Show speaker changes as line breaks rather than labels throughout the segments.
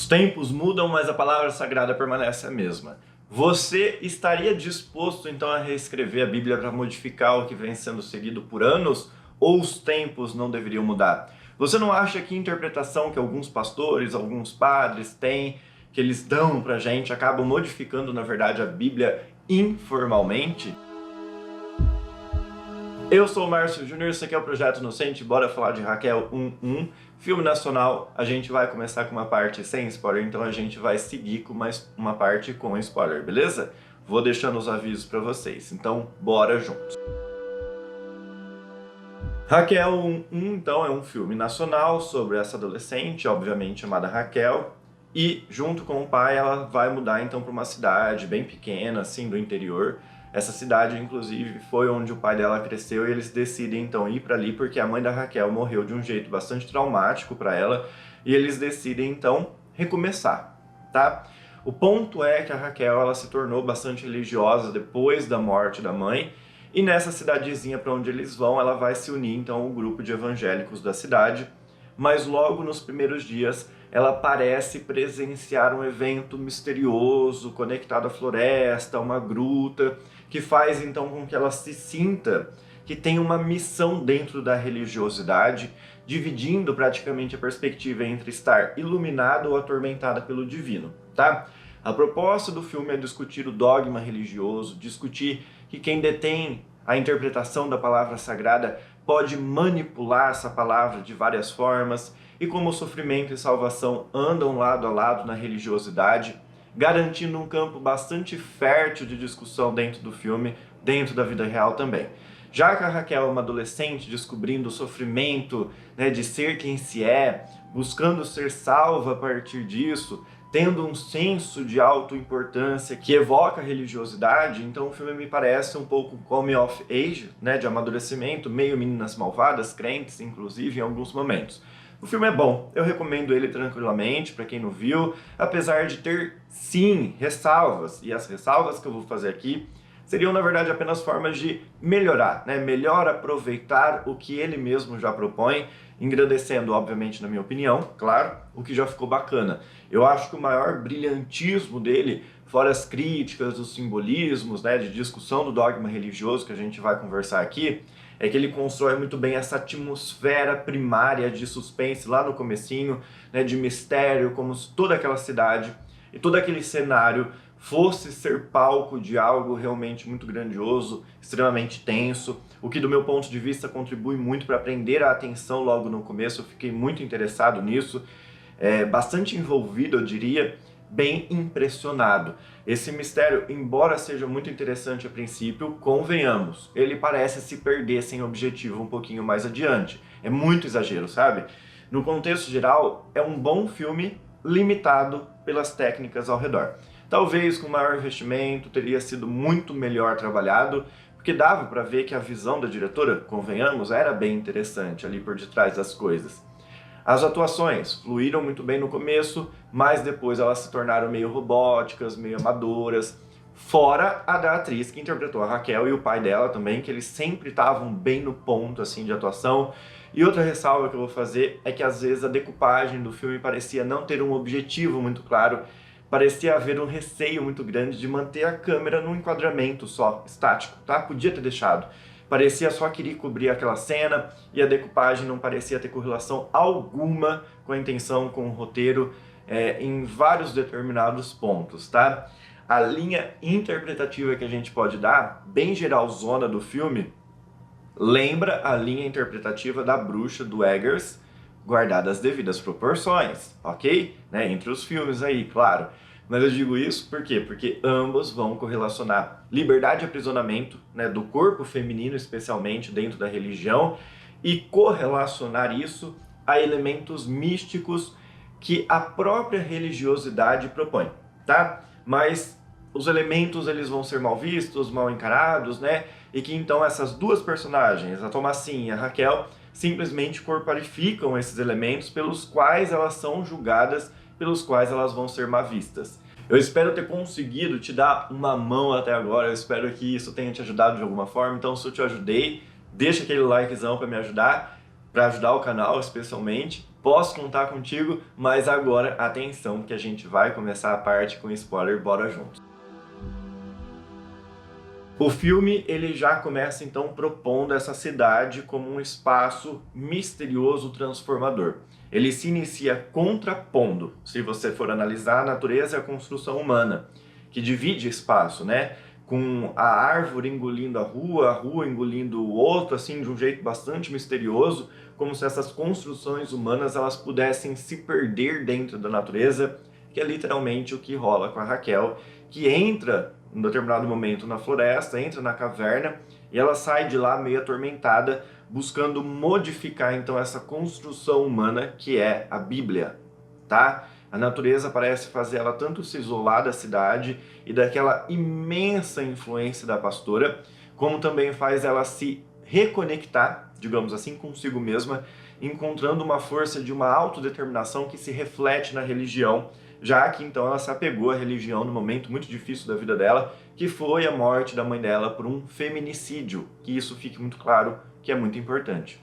tempos mudam, mas a palavra sagrada permanece a mesma. Você estaria disposto então a reescrever a Bíblia para modificar o que vem sendo seguido por anos? Ou os tempos não deveriam mudar? Você não acha que a interpretação que alguns pastores, alguns padres têm, que eles dão pra gente, acabam modificando na verdade a Bíblia informalmente? Eu sou o Márcio Júnior, esse aqui é o Projeto Inocente, bora falar de Raquel 1:1, filme nacional. A gente vai começar com uma parte sem spoiler, então a gente vai seguir com mais uma parte com spoiler, beleza? Vou deixando os avisos pra vocês, então bora juntos. Raquel 1:1, então, é um filme nacional sobre essa adolescente, obviamente chamada Raquel, e junto com o pai ela vai mudar então para uma cidade bem pequena, assim, do interior. Essa cidade, inclusive, foi onde o pai dela cresceu e eles decidem então ir para ali porque a mãe da Raquel morreu de um jeito bastante traumático para ela e eles decidem então recomeçar, tá? O ponto é que a Raquel ela se tornou bastante religiosa depois da morte da mãe e nessa cidadezinha para onde eles vão ela vai se unir então ao grupo de evangélicos da cidade, mas logo nos primeiros dias ela parece presenciar um evento misterioso conectado à floresta, uma gruta, que faz então com que ela se sinta que tem uma missão dentro da religiosidade, dividindo praticamente a perspectiva entre estar iluminada ou atormentada pelo divino, tá? A proposta do filme é discutir o dogma religioso, discutir que quem detém a interpretação da palavra sagrada pode manipular essa palavra de várias formas, e como o sofrimento e salvação andam lado a lado na religiosidade, garantindo um campo bastante fértil de discussão dentro do filme, dentro da vida real também. Já que a Raquel é uma adolescente descobrindo o sofrimento, né, de ser quem se é, buscando ser salva a partir disso, tendo um senso de autoimportância que evoca a religiosidade, então o filme me parece um pouco coming of age, né, de amadurecimento, meio Meninas Malvadas, crentes inclusive em alguns momentos. O filme é bom, eu recomendo ele tranquilamente para quem não viu, apesar de ter, sim, ressalvas, e as ressalvas que eu vou fazer aqui seriam, na verdade, apenas formas de melhorar, né? Melhor aproveitar o que ele mesmo já propõe, engrandecendo, obviamente, na minha opinião, claro, o que já ficou bacana. Eu acho que o maior brilhantismo dele, fora as críticas, os simbolismos, né, de discussão do dogma religioso que a gente vai conversar aqui, é que ele constrói muito bem essa atmosfera primária de suspense lá no comecinho, né, de mistério, como se toda aquela cidade e todo aquele cenário fosse ser palco de algo realmente muito grandioso, extremamente tenso, o que do meu ponto de vista contribui muito para prender a atenção logo no começo. Eu fiquei muito interessado nisso, bastante envolvido, eu diria, bem impressionado. Esse mistério, embora seja muito interessante a princípio, convenhamos, ele parece se perder sem objetivo um pouquinho mais adiante. É muito exagero, sabe? No contexto geral, é um bom filme limitado pelas técnicas ao redor. Talvez com maior investimento teria sido muito melhor trabalhado, porque dava para ver que a visão da diretora, convenhamos, era bem interessante ali por detrás das coisas. As atuações fluíram muito bem no começo, mas depois elas se tornaram meio robóticas, meio amadoras. Fora a da atriz que interpretou a Raquel e o pai dela também, que eles sempre estavam bem no ponto assim de atuação. E outra ressalva que eu vou fazer é que às vezes a decupagem do filme parecia não ter um objetivo muito claro, parecia haver um receio muito grande de manter a câmera num enquadramento só, estático, tá? Podia ter deixado. Parecia só querer cobrir aquela cena e a decupagem não parecia ter correlação alguma com a intenção, com o roteiro, em vários determinados pontos, tá? A linha interpretativa que a gente pode dar, bem geralzona do filme, lembra a linha interpretativa da Bruxa do Eggers, guardada as devidas proporções, ok? Né? Entre os filmes aí, claro. Mas eu digo isso por quê? Porque ambos vão correlacionar liberdade e aprisionamento, né, do corpo feminino, especialmente dentro da religião, e correlacionar isso a elementos místicos que a própria religiosidade propõe, tá? Mas os elementos eles vão ser mal vistos, mal encarados, né? E que então essas duas personagens, a Thomasin e a Raquel, simplesmente corporificam esses elementos pelos quais elas são julgadas, pelos quais elas vão ser mal vistas. Eu espero ter conseguido te dar uma mão até agora, eu espero que isso tenha te ajudado de alguma forma, então se eu te ajudei, deixa aquele likezão para me ajudar, para ajudar o canal especialmente, posso contar contigo, mas agora atenção que a gente vai começar a parte com spoiler, bora junto. O filme ele já começa então propondo essa cidade como um espaço misterioso transformador. Ele se inicia contrapondo, se você for analisar a natureza e a construção humana, que divide espaço, né? Com a árvore engolindo a rua engolindo o outro, assim, de um jeito bastante misterioso, como se essas construções humanas elas pudessem se perder dentro da natureza, que é literalmente o que rola com a Raquel, que entra em determinado momento na floresta, entra na caverna e ela sai de lá meio atormentada, buscando modificar então essa construção humana que é a Bíblia, tá? A natureza parece fazer ela tanto se isolar da cidade e daquela imensa influência da pastora, como também faz ela se reconectar, digamos assim, consigo mesma, encontrando uma força de uma autodeterminação que se reflete na religião, já que então ela se apegou à religião num momento muito difícil da vida dela, que foi a morte da mãe dela por um feminicídio, que isso fique muito claro que é muito importante,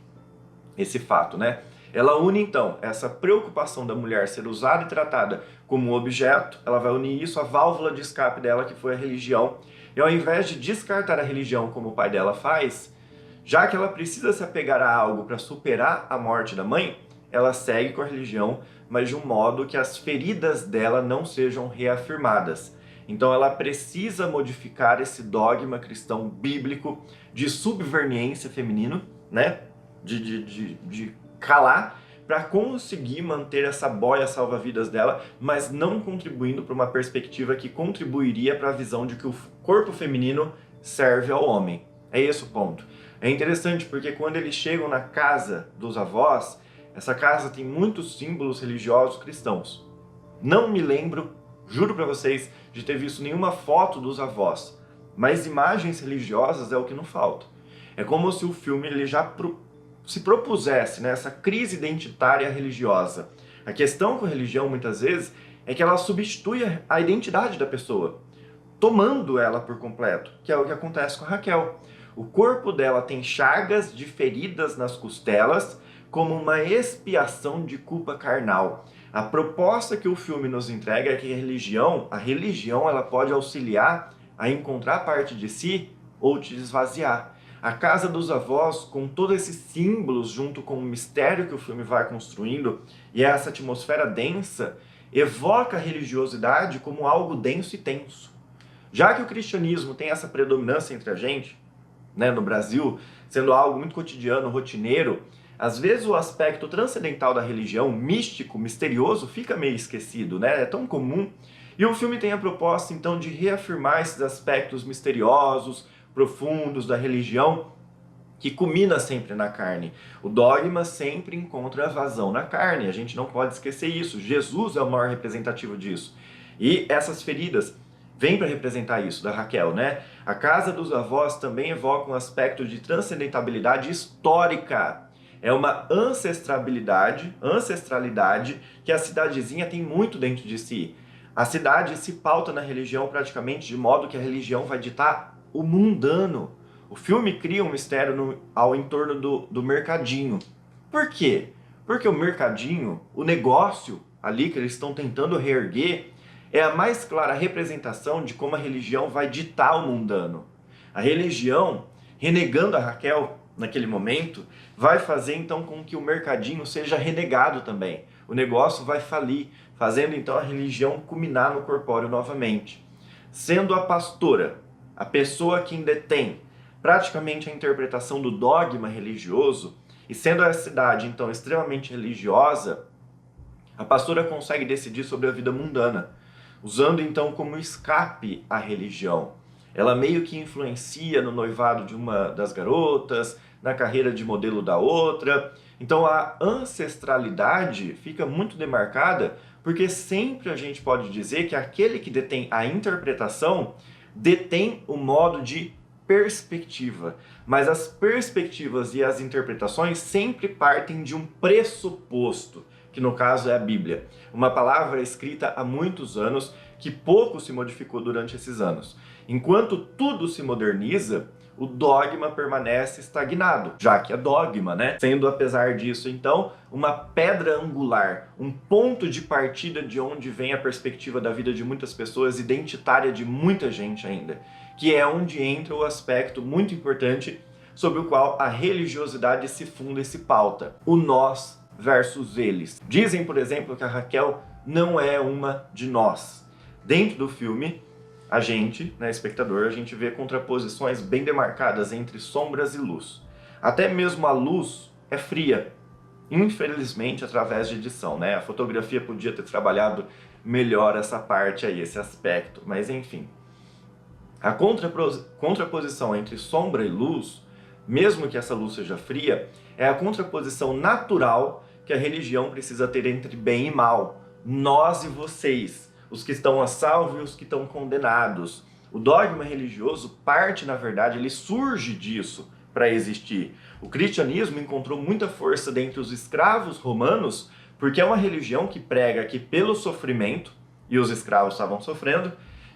esse fato, né? Ela une então essa preocupação da mulher ser usada e tratada como um objeto, ela vai unir isso à válvula de escape dela, que foi a religião, e ao invés de descartar a religião como o pai dela faz, já que ela precisa se apegar a algo para superar a morte da mãe, ela segue com a religião, mas de um modo que as feridas dela não sejam reafirmadas. Então ela precisa modificar esse dogma cristão bíblico de subverniência feminino, né? De calar, para conseguir manter essa boia salva-vidas dela, mas não contribuindo para uma perspectiva que contribuiria para a visão de que o corpo feminino serve ao homem. É esse o ponto. É interessante porque quando eles chegam na casa dos avós, essa casa tem muitos símbolos religiosos cristãos. Não me lembro, juro para vocês, de ter visto nenhuma foto dos avós, mas imagens religiosas é o que não falta. É como se o filme ele já se propusesse nessa crise identitária religiosa. A questão com a religião, muitas vezes, é que ela substitui a identidade da pessoa, tomando ela por completo, que é o que acontece com a Raquel. O corpo dela tem chagas de feridas nas costelas, como uma expiação de culpa carnal. A proposta que o filme nos entrega é que a religião ela pode auxiliar a encontrar parte de si ou te esvaziar. A casa dos avós, com todos esses símbolos, junto com o mistério que o filme vai construindo, e essa atmosfera densa, evoca a religiosidade como algo denso e tenso. Já que o cristianismo tem essa predominância entre a gente, né, no Brasil, sendo algo muito cotidiano, rotineiro, às vezes o aspecto transcendental da religião, místico, misterioso, fica meio esquecido, né? É tão comum. E o filme tem a proposta, então, de reafirmar esses aspectos misteriosos, profundos da religião, que culmina sempre na carne. O dogma sempre encontra vazão na carne, a gente não pode esquecer isso. Jesus é o maior representativo disso. E essas feridas vêm para representar isso, da Raquel, né? A casa dos avós também evoca um aspecto de transcendentabilidade histórica. É uma ancestralidade que a cidadezinha tem muito dentro de si. A cidade se pauta na religião praticamente de modo que a religião vai ditar o mundano. O filme cria um mistério ao entorno do mercadinho. Por quê? Porque o mercadinho, o negócio ali que eles estão tentando reerguer, é a mais clara representação de como a religião vai ditar o mundano. A religião, renegando a Raquel naquele momento, vai fazer então com que o mercadinho seja renegado também. O negócio vai falir, fazendo então a religião culminar no corpóreo novamente. Sendo a pastora a pessoa que detém praticamente a interpretação do dogma religioso, e sendo a cidade então extremamente religiosa, a pastora consegue decidir sobre a vida mundana, usando então como escape a religião. Ela meio que influencia no noivado de uma das garotas, na carreira de modelo da outra. Então a ancestralidade fica muito demarcada, porque sempre a gente pode dizer que aquele que detém a interpretação detém o modo de perspectiva. Mas as perspectivas e as interpretações sempre partem de um pressuposto, que no caso é a Bíblia. Uma palavra escrita há muitos anos, que pouco se modificou durante esses anos. Enquanto tudo se moderniza, o dogma permanece estagnado, já que é dogma, né? Sendo, apesar disso, então, uma pedra angular, um ponto de partida de onde vem a perspectiva da vida de muitas pessoas, identitária de muita gente ainda, que é onde entra o aspecto muito importante sobre o qual a religiosidade se funda e se pauta, o nós versus eles. Dizem, por exemplo, que a Raquel não é uma de nós. Dentro do filme, a gente, né, espectador, a gente vê contraposições bem demarcadas entre sombras e luz. Até mesmo a luz é fria, infelizmente através de edição, né? A fotografia podia ter trabalhado melhor essa parte aí, esse aspecto, mas enfim. A contraposição entre sombra e luz, mesmo que essa luz seja fria, é a contraposição natural que a religião precisa ter entre bem e mal, nós e vocês, os que estão a salvo e os que estão condenados. O dogma religioso parte, na verdade, ele surge disso para existir. O cristianismo encontrou muita força dentre os escravos romanos, porque é uma religião que prega que pelo sofrimento, e os escravos estavam sofrendo,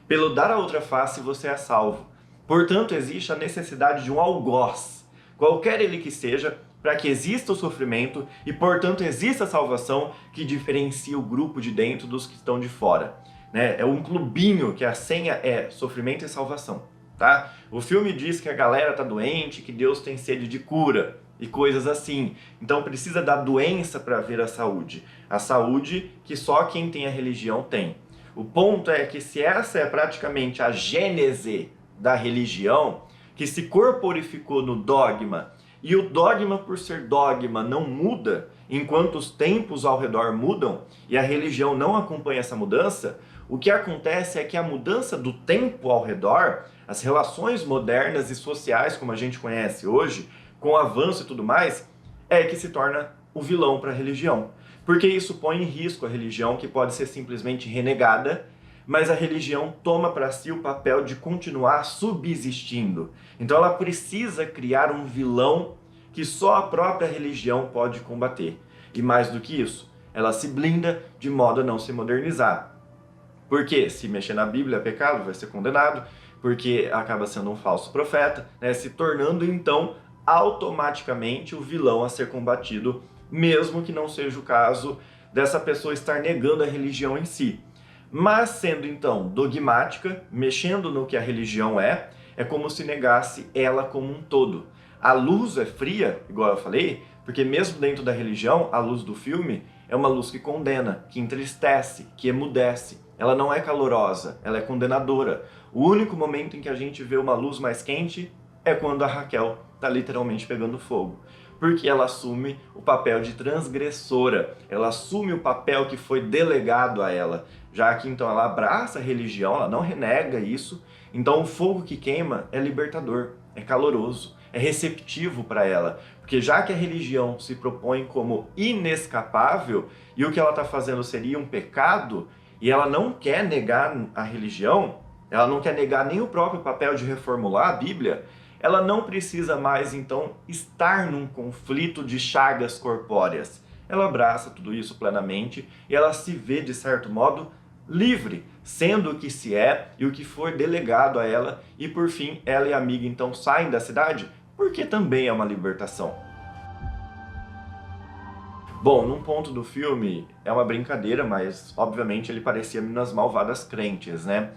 pelo dar a outra face você é salvo. Portanto, existe a necessidade de um algoz, qualquer ele que seja, para que exista o sofrimento e, portanto, exista a salvação que diferencia o grupo de dentro dos que estão de fora. Né? É um clubinho que a senha é sofrimento e salvação. Tá? O filme diz que a galera tá doente, que Deus tem sede de cura e coisas assim. Então precisa da doença para ver a saúde. A saúde que só quem tem a religião tem. O ponto é que se essa é praticamente a gênese da religião, que se corporificou no dogma, e o dogma por ser dogma não muda, enquanto os tempos ao redor mudam, e a religião não acompanha essa mudança, o que acontece é que a mudança do tempo ao redor, as relações modernas e sociais como a gente conhece hoje, com o avanço e tudo mais, é que se torna o vilão para a religião. Porque isso põe em risco a religião, que pode ser simplesmente renegada, mas a religião toma para si o papel de continuar subsistindo. Então ela precisa criar um vilão que só a própria religião pode combater. E mais do que isso, ela se blinda de modo a não se modernizar. Porque se mexer na Bíblia é pecado, vai ser condenado, porque acaba sendo um falso profeta, né, se tornando então automaticamente o vilão a ser combatido, mesmo que não seja o caso dessa pessoa estar negando a religião em si. Mas sendo então dogmática, mexendo no que a religião é como se negasse ela como um todo. A luz é fria, igual eu falei, porque mesmo dentro da religião, a luz do filme é uma luz que condena, que entristece, que emudece. Ela não é calorosa, ela é condenadora. O único momento em que a gente vê uma luz mais quente é quando a Raquel está literalmente pegando fogo. Porque ela assume o papel de transgressora, ela assume o papel que foi delegado a ela, já que então ela abraça a religião, ela não renega isso, então o fogo que queima é libertador, é caloroso, é receptivo para ela, porque já que a religião se propõe como inescapável e o que ela está fazendo seria um pecado, e ela não quer negar a religião, ela não quer negar nem o próprio papel de reformular a Bíblia, ela não precisa mais, então, estar num conflito de chagas corpóreas. Ela abraça tudo isso plenamente e ela se vê, de certo modo, livre, sendo o que se é e o que for delegado a ela. E, por fim, ela e a amiga, então, saem da cidade, porque também é uma libertação. Bom, num ponto do filme, é uma brincadeira, mas, obviamente, ele parecia Meninas Malvadas crentes, né?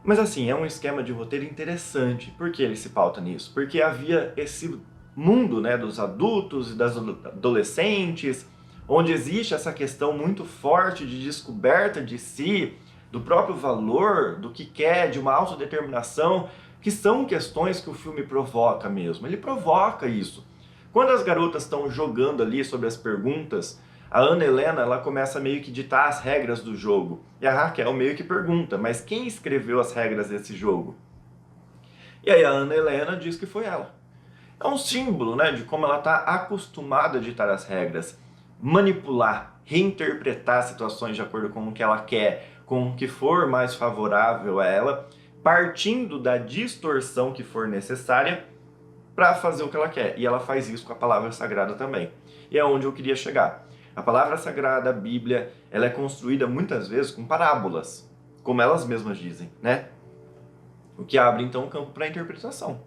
Mas assim, é um esquema de roteiro interessante. Por que ele se pauta nisso? Porque havia esse mundo, né, dos adultos e das adolescentes, onde existe essa questão muito forte de descoberta de si, do próprio valor, do que quer, de uma autodeterminação, que são questões que o filme provoca mesmo. Ele provoca isso. Quando as garotas estão jogando ali sobre as perguntas, a Ana Helena, ela começa meio que ditar as regras do jogo. E a Raquel meio que pergunta, mas quem escreveu as regras desse jogo? E aí a Ana Helena diz que foi ela. É um símbolo, né, de como ela está acostumada a ditar as regras, manipular, reinterpretar situações de acordo com o que ela quer, com o que for mais favorável a ela, partindo da distorção que for necessária para fazer o que ela quer. E ela faz isso com a palavra sagrada também. E é onde eu queria chegar. A palavra sagrada, a Bíblia, ela é construída muitas vezes com parábolas, como elas mesmas dizem, né? O que abre então um campo para a interpretação.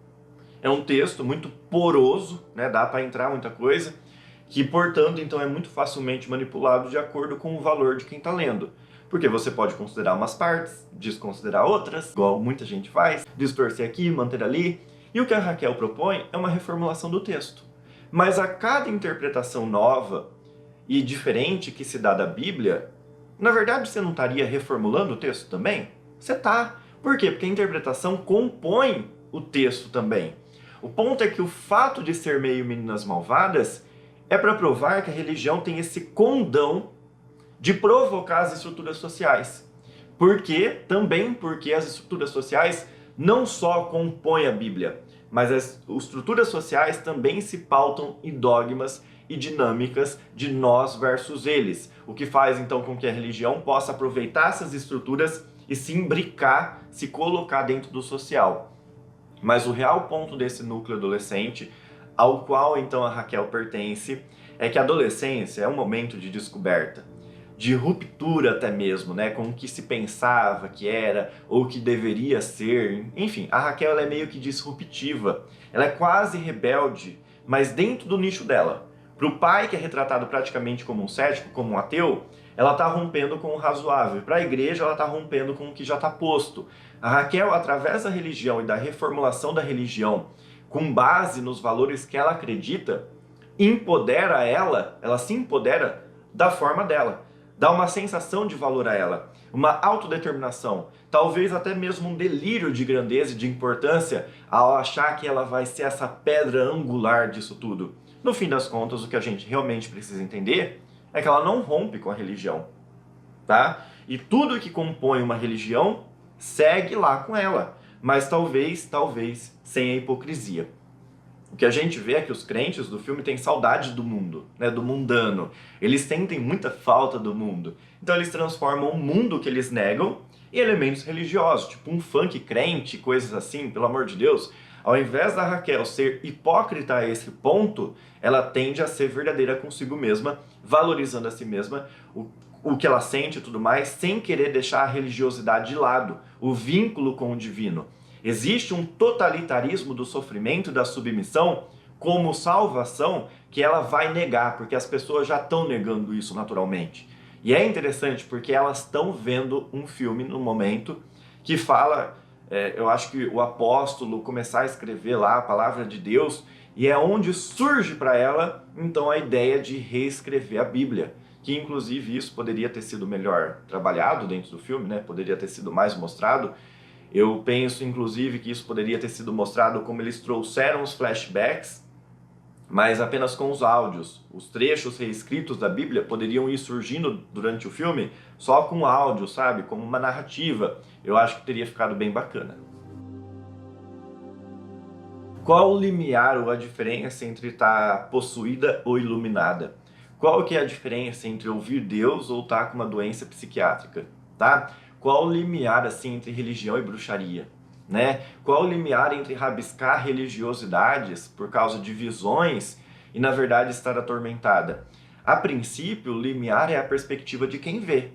É um texto muito poroso, né? Dá para entrar muita coisa, que, portanto, então é muito facilmente manipulado de acordo com o valor de quem está lendo. Porque você pode considerar umas partes, desconsiderar outras, igual muita gente faz, distorcer aqui, manter ali. E o que a Raquel propõe é uma reformulação do texto. Mas a cada interpretação nova e diferente que se dá da Bíblia, na verdade você não estaria reformulando o texto também? Você está. Por quê? Porque a interpretação compõe o texto também. O ponto é que o fato de ser meio meninas malvadas é para provar que a religião tem esse condão de provocar as estruturas sociais. Também porque as estruturas sociais não só compõem a Bíblia, mas as estruturas sociais também se pautam em dogmas e dinâmicas de nós versus eles. O que faz então com que a religião possa aproveitar essas estruturas e se imbricar, se colocar dentro do social. Mas o real ponto desse núcleo adolescente, ao qual então a Raquel pertence, é que a adolescência é um momento de descoberta, de ruptura até mesmo, né, com o que se pensava que era ou que deveria ser. Enfim, a Raquel ela é meio que disruptiva, ela é quase rebelde, mas dentro do nicho dela. Para o pai, que é retratado praticamente como um cético, como um ateu, ela está rompendo com o razoável. Para a igreja, ela está rompendo com o que já está posto. A Raquel, através da religião e da reformulação da religião, com base nos valores que ela acredita, ela se empodera da forma dela. Dá uma sensação de valor a ela, uma autodeterminação, talvez até mesmo um delírio de grandeza e de importância ao achar que ela vai ser essa pedra angular disso tudo. No fim das contas, o que a gente realmente precisa entender é que ela não rompe com a religião, tá? E tudo que compõe uma religião segue lá com ela, mas talvez sem a hipocrisia. O que a gente vê é que os crentes do filme têm saudade do mundo, né, do mundano. Eles sentem muita falta do mundo. Então eles transformam o mundo que eles negam em elementos religiosos, tipo um funk crente, coisas assim, pelo amor de Deus. Ao invés da Raquel ser hipócrita a esse ponto, ela tende a ser verdadeira consigo mesma, valorizando a si mesma, o que ela sente e tudo mais, sem querer deixar a religiosidade de lado, o vínculo com o divino. Existe um totalitarismo do sofrimento e da submissão como salvação que ela vai negar, porque as pessoas já estão negando isso naturalmente. E é interessante porque elas estão vendo um filme no momento que fala, eu acho que o apóstolo começar a escrever lá a palavra de Deus, e é onde surge para ela então a ideia de reescrever a Bíblia, que inclusive isso poderia ter sido melhor trabalhado dentro do filme, né? Poderia ter sido mais mostrado. Eu penso, inclusive, que isso poderia ter sido mostrado como eles trouxeram os flashbacks, mas apenas com os áudios. Os trechos reescritos da Bíblia poderiam ir surgindo durante o filme só com áudio, sabe? Como uma narrativa. Eu acho que teria ficado bem bacana. Qual o limiar ou a diferença entre estar possuída ou iluminada? Qual que é a diferença entre ouvir Deus ou estar com uma doença psiquiátrica, tá? Qual o limiar assim entre religião e bruxaria, né? Qual o limiar entre rabiscar religiosidades por causa de visões e na verdade estar atormentada? A princípio, o limiar é a perspectiva de quem vê.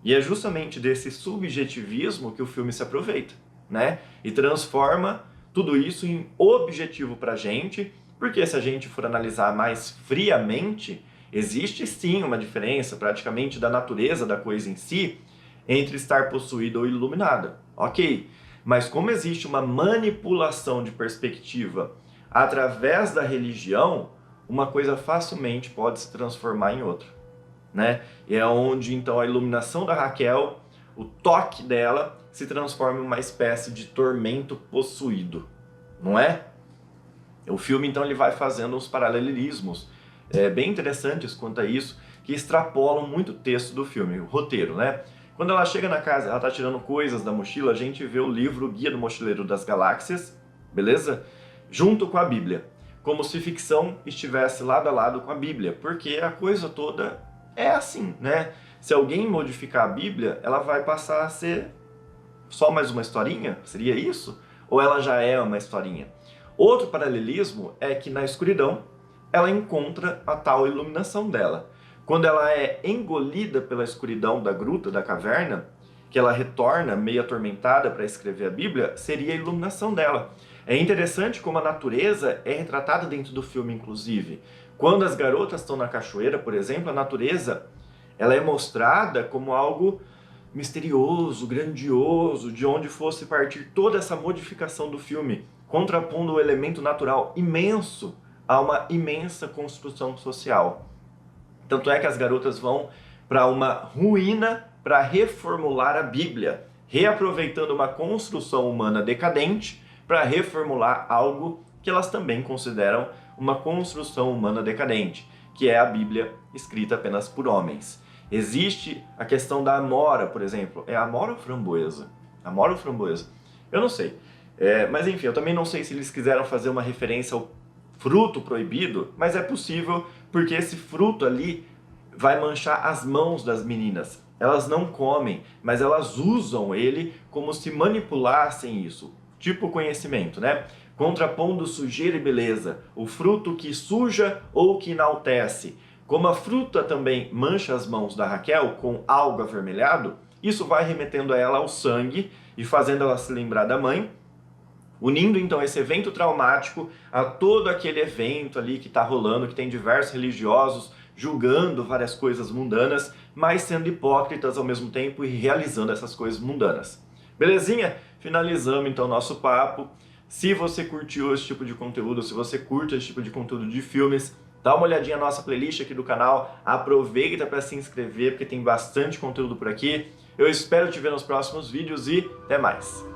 E é justamente desse subjetivismo que o filme se aproveita, né? E transforma tudo isso em objetivo pra gente, porque se a gente for analisar mais friamente, existe sim uma diferença praticamente da natureza da coisa em si entre estar possuída ou iluminada. Ok, mas como existe uma manipulação de perspectiva através da religião, uma coisa facilmente pode se transformar em outra, né? E é onde então a iluminação da Raquel, o toque dela, se transforma em uma espécie de tormento possuído, não é? O filme então ele vai fazendo uns paralelismos bem interessantes quanto a isso, que extrapolam muito o texto do filme, o roteiro, né? Quando ela chega na casa, ela tá tirando coisas da mochila, a gente vê o livro Guia do Mochileiro das Galáxias, beleza? Junto com a Bíblia, como se ficção estivesse lado a lado com a Bíblia, porque a coisa toda é assim, né? Se alguém modificar a Bíblia, ela vai passar a ser só mais uma historinha? Seria isso? Ou ela já é uma historinha? Outro paralelismo é que na escuridão ela encontra a tal iluminação dela. Quando ela é engolida pela escuridão da gruta, da caverna, que ela retorna meio atormentada para escrever a Bíblia, seria a iluminação dela. É interessante como a natureza é retratada dentro do filme, inclusive. Quando as garotas estão na cachoeira, por exemplo, a natureza ela é mostrada como algo misterioso, grandioso, de onde fosse partir toda essa modificação do filme, contrapondo o elemento natural imenso a uma imensa construção social. Tanto é que as garotas vão para uma ruína para reformular a Bíblia, reaproveitando uma construção humana decadente para reformular algo que elas também consideram uma construção humana decadente, que é a Bíblia escrita apenas por homens. Existe a questão da amora, por exemplo. É amora ou framboesa? Amora ou framboesa? Eu não sei. Mas enfim, eu também não sei se eles quiseram fazer uma referência ao fruto proibido, mas é possível porque esse fruto ali vai manchar as mãos das meninas. Elas não comem, mas elas usam ele como se manipulassem isso. Tipo conhecimento, né? Contrapondo sujeira e beleza, o fruto que suja ou que enaltece. Como a fruta também mancha as mãos da Raquel com algo avermelhado, isso vai remetendo a ela ao sangue e fazendo ela se lembrar da mãe, unindo então esse evento traumático a todo aquele evento ali que está rolando, que tem diversos religiosos julgando várias coisas mundanas, mas sendo hipócritas ao mesmo tempo e realizando essas coisas mundanas. Belezinha? Finalizamos então nosso papo. Se você curtiu esse tipo de conteúdo, se você curte esse tipo de conteúdo de filmes, dá uma olhadinha na nossa playlist aqui do canal, aproveita para se inscrever porque tem bastante conteúdo por aqui. Eu espero te ver nos próximos vídeos e até mais!